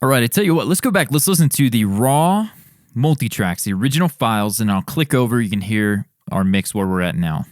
All right, I tell you what, let's go back. Let's listen to the raw multi-tracks, the original files, and I'll click over. You can hear our mix where we're at now.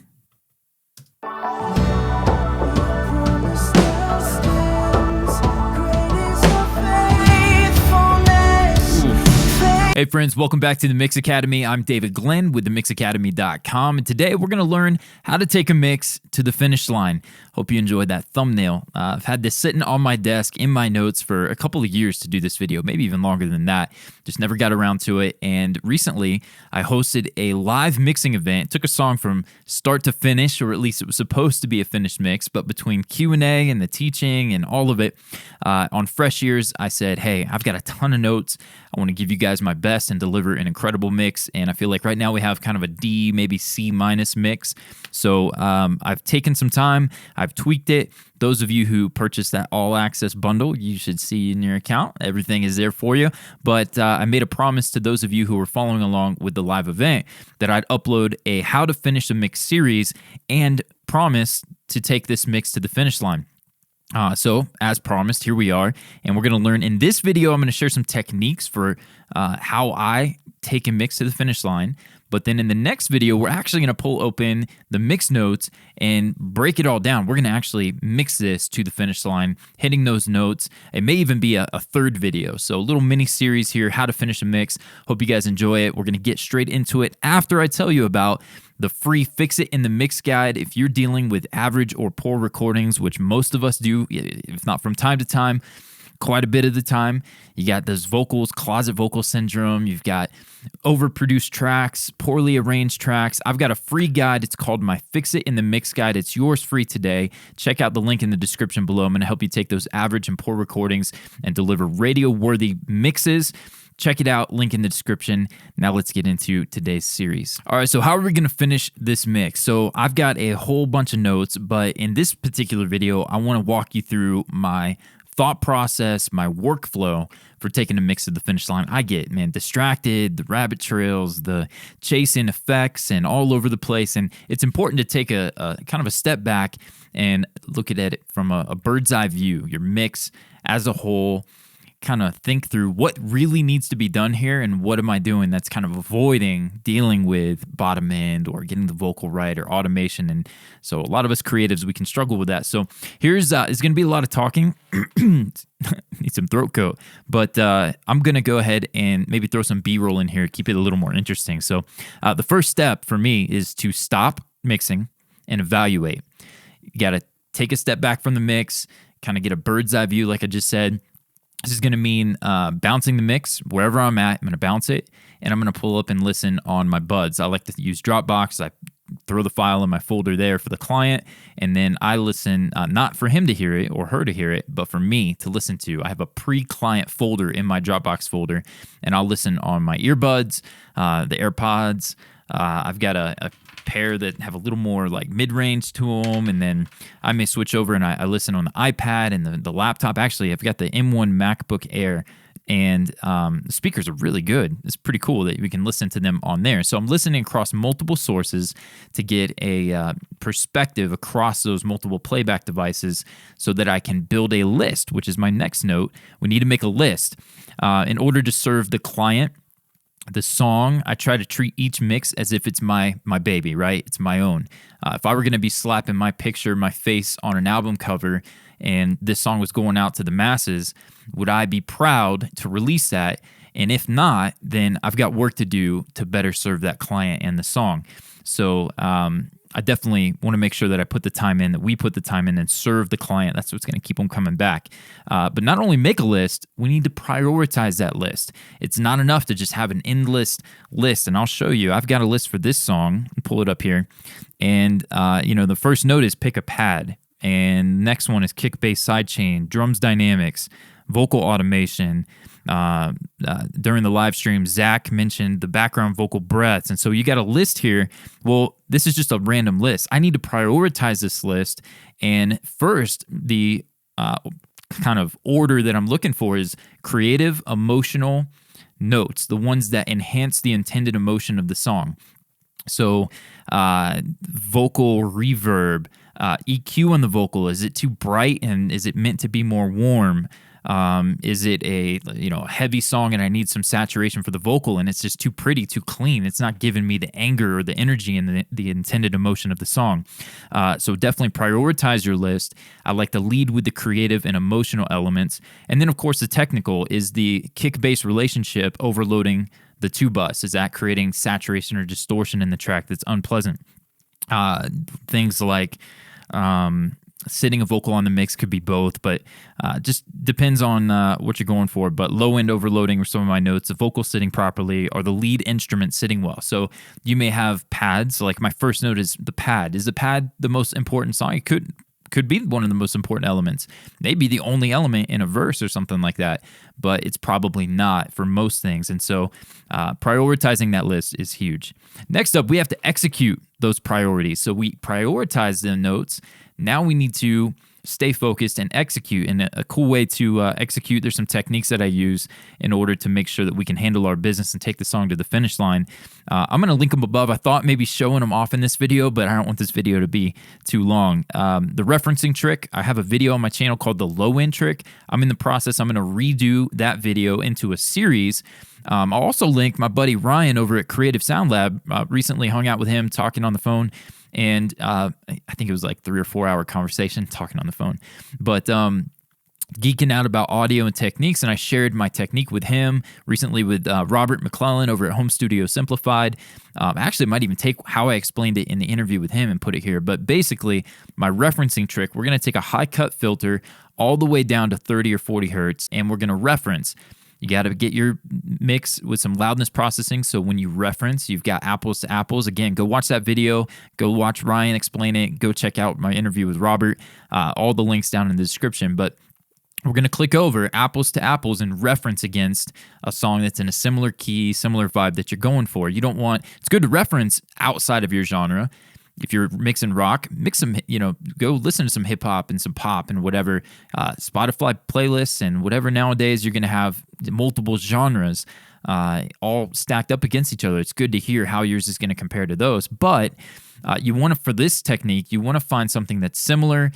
Hey friends, welcome back to the Mix Academy. I'm David Glenn with themixacademy.com, and today we're going to learn how to take a mix to the finish line. Hope you enjoyed that thumbnail. I've had this sitting on my desk in my notes for a couple of years to do this video, maybe even longer than that. Just never got around to it, and recently I hosted a live mixing event. It took a song from start to finish, or at least it was supposed to be a finished mix, but between Q&A and the teaching and all of it, on Fresh Ears, I said, hey, I've got a ton of notes. I want to give you guys my best and deliver an incredible mix. And I feel like right now we have kind of a D, maybe C minus mix. So I've taken some time. I've tweaked it. Those of you who purchased that all access bundle, you should see in your account. Everything is there for you. But I made a promise to those of you who were following along with the live event that I'd upload a how to finish a mix series and promise to take this mix to the finish line. So, as promised, here we are, and we're going to learn in this video. I'm going to share some techniques for how I take a mix to the finish line. But then in the next video, we're actually going to pull open the mix notes and break it all down. We're going to actually mix this to the finish line, hitting those notes. It may even be a third video. So a little mini series here, how to finish a mix. Hope you guys enjoy it. We're going to get straight into it after I tell you about the free Fix It in the Mix guide. If you're dealing with average or poor recordings, which most of us do, if not from time to time, quite a bit of the time, you got those vocals, closet vocal syndrome. You've got overproduced tracks, poorly arranged tracks. I've got a free guide. It's called my Fix It in the Mix guide. It's yours free today. Check out the link in the description below. I'm going to help you take those average and poor recordings and deliver radio-worthy mixes. Check it out, link in the description. Now let's get into today's series. All right, so how are we gonna finish this mix? So I've got a whole bunch of notes, but in this particular video, I wanna walk you through my thought process, my workflow for taking a mix to the finish line. I get, distracted, the rabbit trails, the chasing effects, and all over the place. And it's important to take a kind of a step back and look at it from a bird's eye view, your mix as a whole. Kind of think through what really needs to be done here and what am I doing that's kind of avoiding dealing with bottom end or getting the vocal right or automation. And so a lot of us creatives, we can struggle with that. So here's it's going to be a lot of talking. Need some throat coat, but I'm going to go ahead and maybe throw some B-roll in here, keep it a little more interesting. So the first step for me is to stop mixing and evaluate. You got to take a step back from the mix, kind of get a bird's eye view like I just said. This is going to mean bouncing the mix wherever I'm at. I'm going to bounce it, and I'm going to pull up and listen on my buds. I like to use Dropbox. I throw the file in my folder there for the client, and then I listen, not for him to hear it or her to hear it, but for me to listen to. I have a pre-client folder in my Dropbox folder, and I'll listen on my earbuds, the AirPods. I've got a pair that have a little more like mid-range to them, and then I may switch over and I listen on the iPad and the laptop. Actually, I've got the M1 MacBook Air, and the speakers are really good. It's pretty cool that we can listen to them on there. So I'm listening across multiple sources to get a perspective across those multiple playback devices so that I can build a list, which is my next note. We need to make a list in order to serve the client. The song, I try to treat each mix as if it's my baby, right? It's my own. If I were going to be slapping my picture, my face on an album cover, and this song was going out to the masses, would I be proud to release that? And if not, then I've got work to do to better serve that client and the song. So I definitely want to make sure that I put the time in, that we put the time in and serve the client. That's what's going to keep them coming back. But not only make a list, we need to prioritize that list. It's not enough to just have an endless list. And I'll show you. I've got a list for this song. Pull it up here. And, the first note is pick a pad. And next one is kick, bass, sidechain, drums dynamics, vocal automation. During the live stream, Zach mentioned the background vocal breaths. And so you got a list here. Well, this is just a random list. I need to prioritize this list. And first, the kind of order that I'm looking for is creative, emotional notes, the ones that enhance the intended emotion of the song. So vocal reverb, EQ on the vocal, is it too bright and is it meant to be more warm? Is it a heavy song and I need some saturation for the vocal and it's just too pretty, too clean? It's not giving me the anger or the energy and the intended emotion of the song. So definitely prioritize your list. I like to lead with the creative and emotional elements. And then, of course, the technical is the kick-bass relationship overloading the two bus. Is that creating saturation or distortion in the track that's unpleasant? Things like sitting a vocal on the mix could be both, but just depends on what you're going for. But low end overloading were some of my notes. The vocal sitting properly, or the lead instrument sitting well. So you may have pads. Like my first note is the pad. Is the pad the most important song? It could be one of the most important elements. Maybe the only element in a verse or something like that, but it's probably not for most things. And so prioritizing that list is huge. Next up, we have to execute those priorities. So we prioritize the notes. Now we need to stay focused and execute. And a cool way to execute, there's some techniques that I use in order to make sure that we can handle our business and take the song to the finish line. I'm going to link them above. I thought maybe showing them off in this video, but I don't want this video to be too long. The referencing trick, I have a video on my channel called the low end trick. I'm in the process. I'm going to redo that video into a series. I'll also link my buddy Ryan over at Creative Sound Lab. Recently hung out with him, talking on the phone. And I think it was like 3 or 4 hour conversation talking on the phone, but geeking out about audio and techniques. And I shared my technique with him recently with Robert McClellan over at Home Studio Simplified. Actually, might even take how I explained it in the interview with him and put it here. But basically, my referencing trick, we're going to take a high cut filter all the way down to 30 or 40 hertz, and we're going to reference. You got to get your mix with some loudness processing. So when you reference, you've got apples to apples. Again, go watch that video. Go watch Ryan explain it. Go check out my interview with Robert. All the links down in the description. But we're going to click over apples to apples and reference against a song that's in a similar key, similar vibe that you're going for. You don't want, it's good to reference outside of your genre. If you're mixing rock, mix some, go listen to some hip hop and some pop and whatever, Spotify playlists and whatever. Nowadays, you're going to have multiple genres all stacked up against each other. It's good to hear how yours is going to compare to those. But you want to, for this technique, you want to find something that's similar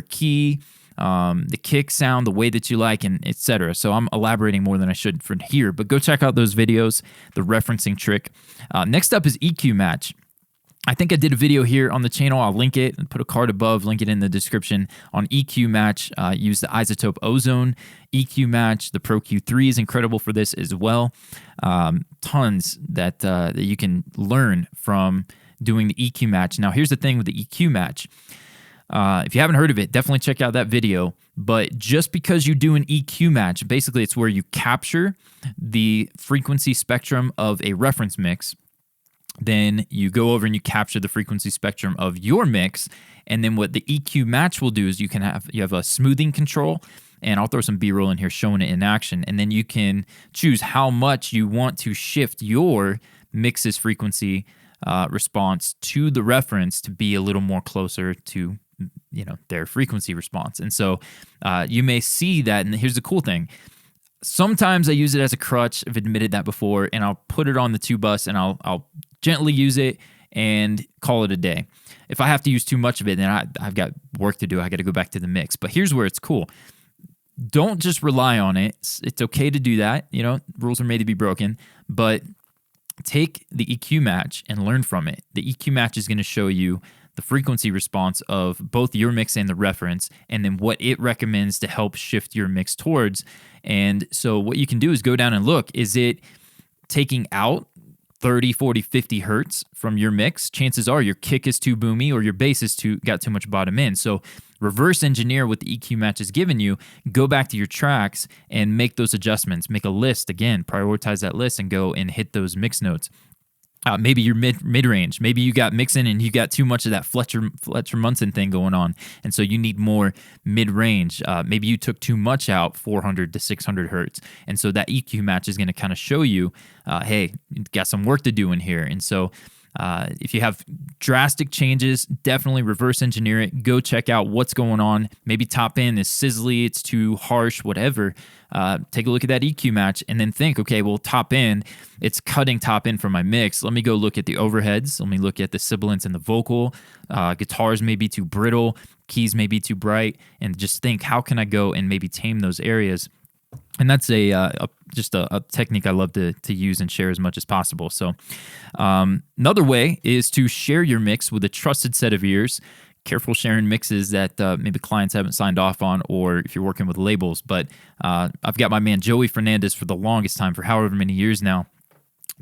key, the kick sound, the way that you like, and etc. So I'm elaborating more than I should for here, but go check out those videos, the referencing trick. Next up is EQ match. I think I did a video here on the channel. I'll link it and put a card above, link it in the description on EQ match. Use the isotope ozone EQ match. The Pro Q3 is incredible for this as well. Tons that you can learn from doing the EQ match. Now, here's the thing with the EQ match. If you haven't heard of it, definitely check out that video. But just because you do an EQ match, basically it's where you capture the frequency spectrum of a reference mix. Then you go over and you capture the frequency spectrum of your mix. And then what the EQ match will do is you have a smoothing control, and I'll throw some B-roll in here showing it in action. And then you can choose how much you want to shift your mix's frequency response to the reference to be a little more closer to their frequency response. And so you may see that, and here's the cool thing. Sometimes I use it as a crutch. I've admitted that before, and I'll put it on the 2-bus and I'll gently use it and call it a day. If I have to use too much of it, then I've got work to do. I got to go back to the mix. But here's where it's cool. Don't just rely on it. It's okay to do that. Rules are made to be broken. But take the EQ match and learn from it. The EQ match is going to show you the frequency response of both your mix and the reference, and then what it recommends to help shift your mix towards. And so what you can do is go down and look. Is it taking out 30, 40, 50 hertz from your mix? Chances are your kick is too boomy or your bass is got too much bottom end. So reverse engineer what the EQ match has given you, go back to your tracks and make those adjustments. Make a list, again, prioritize that list and go and hit those mix notes. Maybe you're mid-range. Maybe you got mixing and you got too much of that Fletcher Munson thing going on, and so you need more mid-range. Maybe you took too much out, 400 to 600 hertz, and so that EQ match is going to kind of show you, hey, you got some work to do in here. And so If you have drastic changes, definitely reverse engineer it. Go check out what's going on. Maybe top end is sizzly, it's too harsh, whatever. Take a look at that EQ match and then think, okay, well, top end, it's cutting top end from my mix. Let me go look at the overheads. Let me look at the sibilance in the vocal. Guitars may be too brittle, keys may be too bright, and just think, how can I go and maybe tame those areas? And that's just a technique I love to use and share as much as possible. So another way is to share your mix with a trusted set of ears. Careful sharing mixes that maybe clients haven't signed off on, or if you're working with labels. But I've got my man Joey Fernandez for the longest time, for however many years now,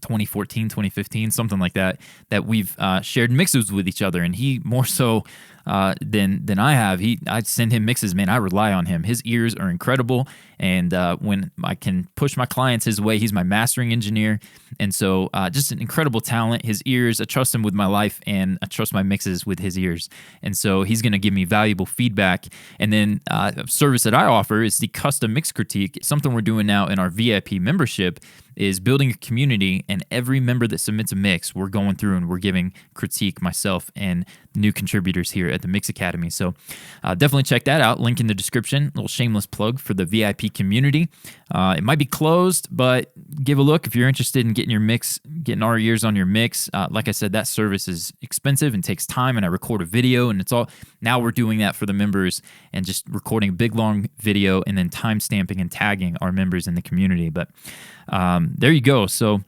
2014, 2015, something like that, that we've shared mixes with each other. And he more so than I have. I send him mixes, man. I rely on him. His ears are incredible. And when I can push my clients his way, he's my mastering engineer. And so just an incredible talent. His ears, I trust him with my life, and I trust my mixes with his ears. And so he's going to give me valuable feedback. And then a service that I offer is the custom mix critique. Something we're doing now in our VIP membership is building a community, and every member that submits a mix, we're going through and we're giving critique, myself and new contributors here at the Mix Academy. So definitely check that out. Link in the description. A little shameless plug for the VIP community. It might be closed, but give a look if you're interested in getting our ears on your mix. Like I said, that service is expensive and takes time, and I record a video, and now we're doing that for the members and just recording a big long video and then time stamping and tagging our members in the community. But there you go. So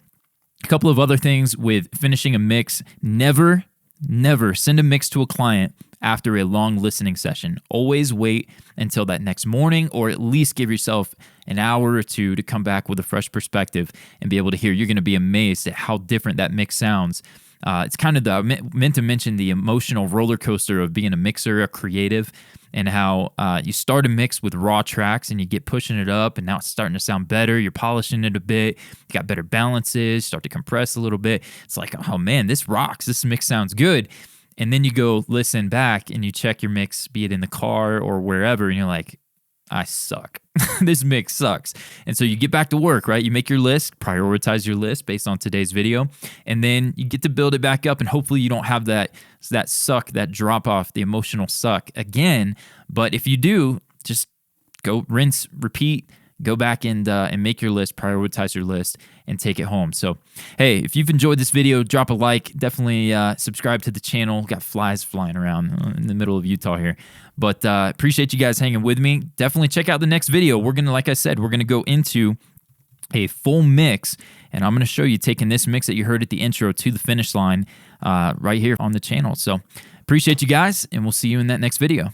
a couple of other things with finishing a mix. Never send a mix to a client after a long listening session. Always wait until that next morning, or at least give yourself an hour or two to come back with a fresh perspective and be able to hear. You're going to be amazed at how different that mix sounds. It's kind of I meant to mention the emotional roller coaster of being a mixer, a creative, and how you start a mix with raw tracks and you get pushing it up, and now it's starting to sound better. You're polishing it a bit. You got better balances, start to compress a little bit. It's like, oh man, this rocks. This mix sounds good. And then you go listen back and you check your mix, be it in the car or wherever, and you're like, I suck. This mix sucks. And so you get back to work, right? You make your list, prioritize your list based on today's video, and then you get to build it back up, and hopefully you don't have that suck, that drop off, the emotional suck again. But if you do, just go rinse, repeat, go back and make your list, prioritize your list, and take it home. So, hey, if you've enjoyed this video, drop a like. Definitely subscribe to the channel. Got flies flying around in the middle of Utah here. But appreciate you guys hanging with me. Definitely check out the next video. We're going to, like I said, we're going to go into a full mix, and I'm going to show you taking this mix that you heard at the intro to the finish line right here on the channel. So appreciate you guys, and we'll see you in that next video.